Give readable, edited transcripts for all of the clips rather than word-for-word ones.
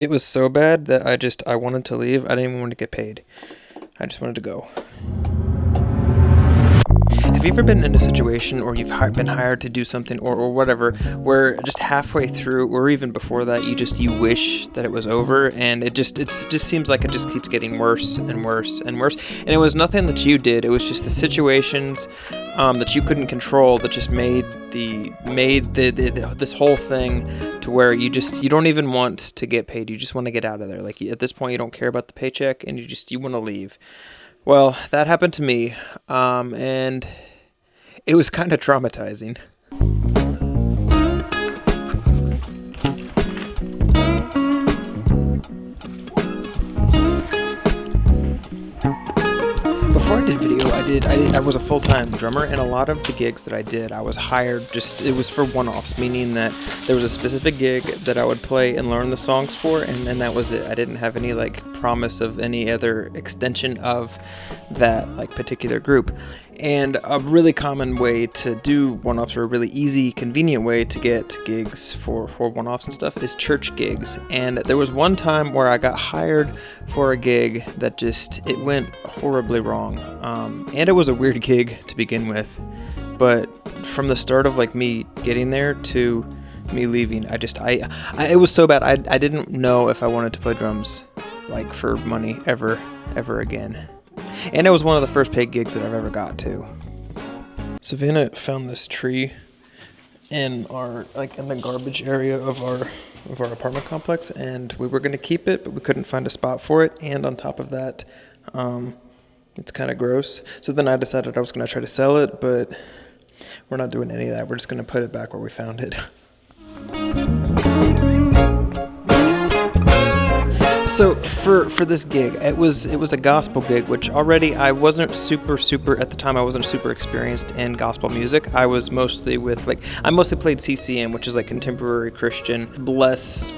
It was so bad that I wanted to leave. I didn't even want to get paid. I just wanted to go. Have you ever been in a situation, or you've been hired to do something, or whatever, where just halfway through, or even before that, you wish that it was over, and it just seems like it just keeps getting worse and worse and worse. And it was nothing that you did. It was just the situations that you couldn't control that just made this whole thing to where you don't even want to get paid. You just want to get out of there. Like, at this point, you don't care about the paycheck, and you want to leave. Well, that happened to me, and it was kind of traumatizing. Before I did video, I was a full-time drummer, and a lot of the gigs that I did, I was hired it was for one-offs, meaning that there was a specific gig that I would play and learn the songs for, and then that was it. I didn't have any promise of any other extension of that particular group. And a really common way to do one-offs, or a really easy, convenient way to get gigs for one-offs and stuff, is church gigs. And there was one time where I got hired for a gig that it went horribly wrong. And it was a weird gig to begin with. But from the start of me getting there to me leaving, it was so bad. I didn't know if I wanted to play drums for money ever again. And it was one of the first paid gigs that I've ever got to. Savannah found this tree in the garbage area of our apartment complex, and we were going to keep it, but we couldn't find a spot for it. And on top of that, it's kind of gross. So then I decided I was going to try to sell it, but we're not doing any of that. We're just going to put it back where we found it. So for this gig, it was a gospel gig, which already I wasn't super at the time. I wasn't super experienced in gospel music. I was mostly I mostly played CCM, which is contemporary Christian, less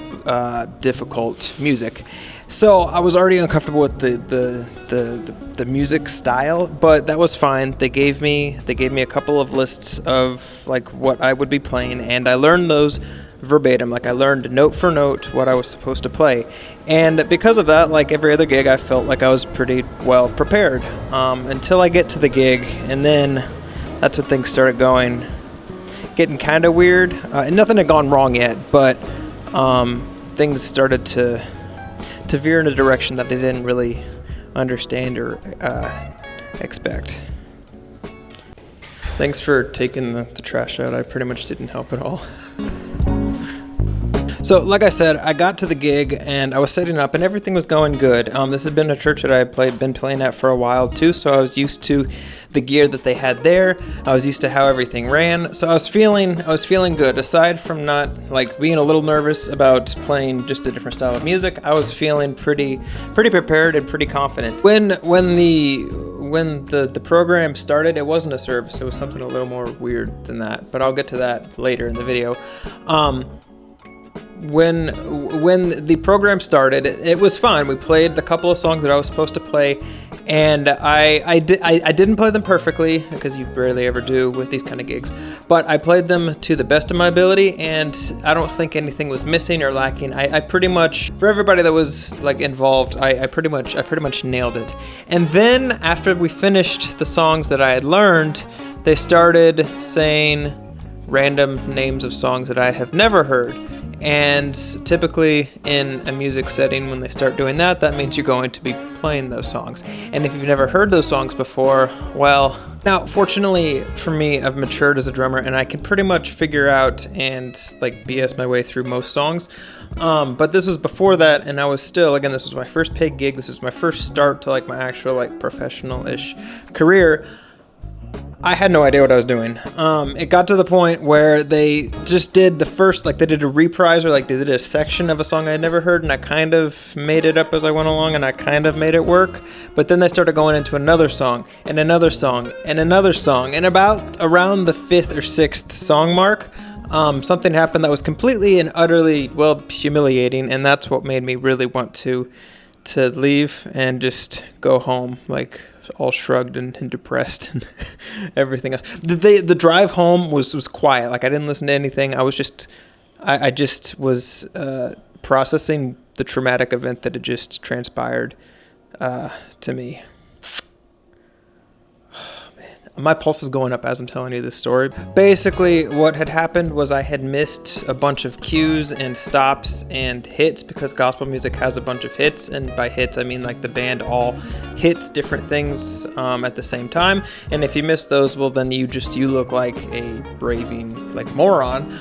difficult music. So I was already uncomfortable with the music style, but that was fine. They gave me a couple of lists of what I would be playing, and I learned those verbatim. I learned note for note what I was supposed to play. And because of that, every other gig, I felt like I was pretty well prepared until I get to the gig, and then that's when things started getting kind of weird. And nothing had gone wrong yet, but things started to veer in a direction that I didn't really understand or expect. Thanks for taking the trash out. I pretty much didn't help at all. So, like I said, I got to the gig, and I was setting up, and everything was going good. This had been a church that I been playing at for a while, too, so I was used to the gear that they had there. I was used to how everything ran, so I was feeling good. Aside from not, being a little nervous about playing just a different style of music, I was feeling pretty prepared and pretty confident. When the program started, it wasn't a service. It was something a little more weird than that, but I'll get to that later in the video. When the program started, it was fun. We played the couple of songs that I was supposed to play, and I didn't play them perfectly, because you rarely ever do with these kind of gigs, but I played them to the best of my ability, and I don't think anything was missing or lacking. I pretty much, for everybody that was involved, I pretty much nailed it. And then after we finished the songs that I had learned, they started saying random names of songs that I have never heard. And typically in a music setting, when they start doing that, that means you're going to be playing those songs. And if you've never heard those songs before, well, now fortunately for me, I've matured as a drummer, and I can pretty much figure out and BS my way through most songs. But this was before that, and I was still, again, this was my first paid gig. This was my first start to my actual professional-ish career. I had no idea what I was doing. It got to the point where they just did the first, they did a reprise, or they did a section of a song I had never heard, and I kind of made it up as I went along, and I kind of made it work. But then they started going into another song, and another song, and another song, and around the fifth or sixth song mark, something happened that was completely and utterly, humiliating, and that's what made me really want to leave and just go home, all shrugged and depressed and everything else. The drive home was quiet. I didn't listen to anything. I just was processing the traumatic event that had just transpired to me. My pulse is going up as I'm telling you this story. Basically, what had happened was I had missed a bunch of cues and stops and hits, because gospel music has a bunch of hits, and by hits I mean like the band all hits different things at the same time. And if you miss those, well, then you look like a raving like moron.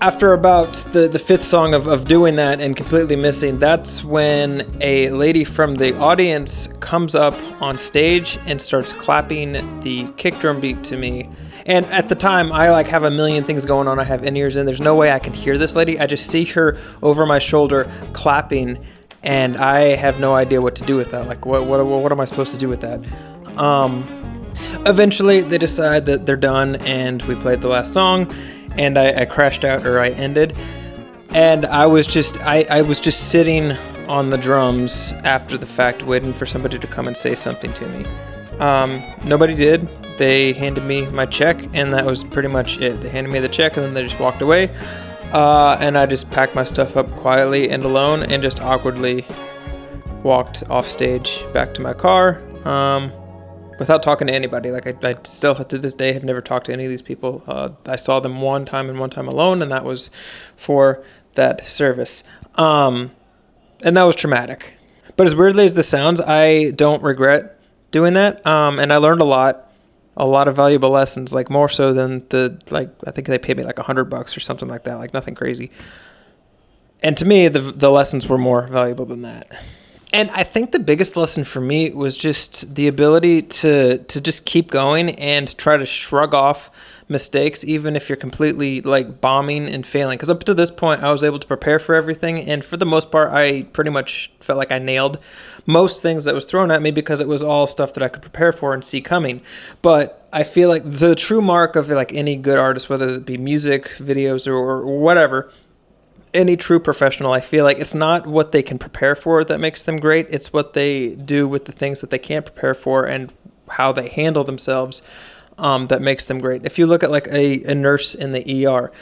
After about the fifth song of doing that and completely missing, that's when a lady from the audience comes up on stage and starts clapping the kick drum beat to me. And at the time, I like have a million things going on. I have in-ears in. There's no way I can hear this lady. I just see her over my shoulder clapping, and I have no idea what to do with that. Like, what am I supposed to do with that? Eventually, they decide that they're done, and we played the last song. And I crashed out, or I ended, and I was just sitting on the drums after the fact, waiting for somebody to come and say something to me. Nobody did. They handed me my check, and that was pretty much it. They handed me the check, and then they just walked away, and I just packed my stuff up quietly and alone, and just awkwardly walked off stage back to my car. Without talking to anybody. Like I still to this day have never talked to any of these people. I saw them one time and one time alone, and that was for that service. And that was traumatic. But as weirdly as this sounds, I don't regret doing that. And I learned a lot of valuable lessons, like more so than I think they paid me like $100 or something like that, like nothing crazy. And to me, the lessons were more valuable than that. And I think the biggest lesson for me was just the ability to just keep going and try to shrug off mistakes, even if you're completely like bombing and failing. Because up to this point, I was able to prepare for everything. And for the most part, I pretty much felt like I nailed most things that was thrown at me, because it was all stuff that I could prepare for and see coming. But I feel like the true mark of like any good artist, whether it be music, videos, or whatever, any true professional, I feel like it's not what they can prepare for that makes them great. It's what they do with the things that they can't prepare for and how they handle themselves that makes them great. If you look at like a nurse in the ER,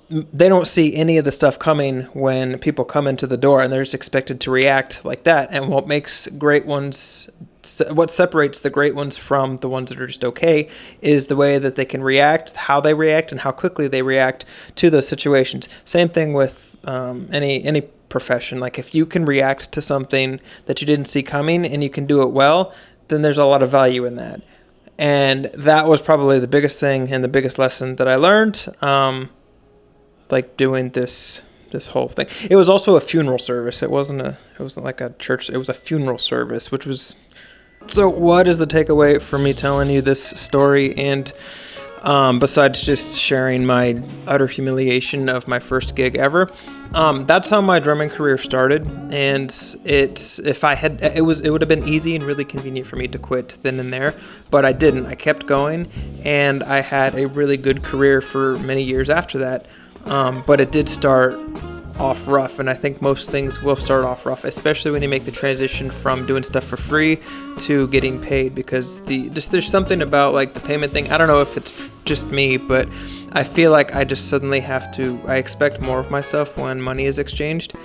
they don't see any of the stuff coming when people come into the door, and they're just expected to react like that. And what separates the great ones from the ones that are just okay is the way that they can react, how they react, and how quickly they react to those situations. Same thing with any profession. Like if you can react to something that you didn't see coming and you can do it well, then there's a lot of value in that. And that was probably the biggest thing and the biggest lesson that I learned, like doing this whole thing. It was also a funeral service. It wasn't like a church. It was a funeral service, which was. So what is the takeaway for me telling you this story? And besides just sharing my utter humiliation of my first gig ever, that's how my drumming career started. And it would have been easy and really convenient for me to quit then and there, but I didn't. I kept going, and I had a really good career for many years after that. But it did start off rough, and I think most things will start off rough, especially when you make the transition from doing stuff for free to getting paid, because there's something about like the payment thing. I don't know if it's just me, but I feel like I just suddenly I expect more of myself when money is exchanged,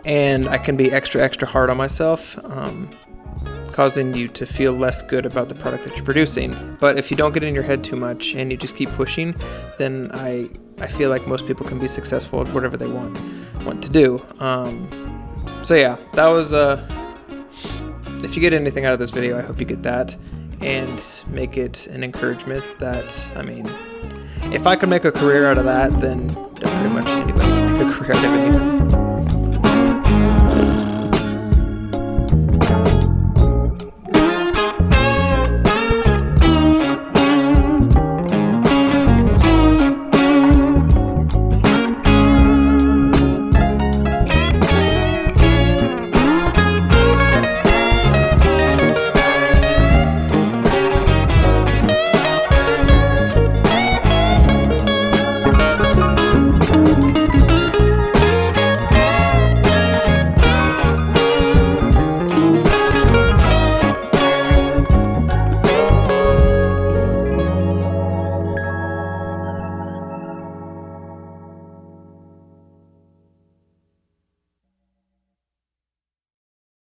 and I can be extra hard on myself, causing you to feel less good about the product that you're producing. But if you don't get in your head too much and you just keep pushing, then I feel like most people can be successful at whatever they want to do. So yeah, that was if you get anything out of this video, I hope you get that and make it an encouragement that, I mean, if I could make a career out of that, then pretty much anybody can make a career out of anything.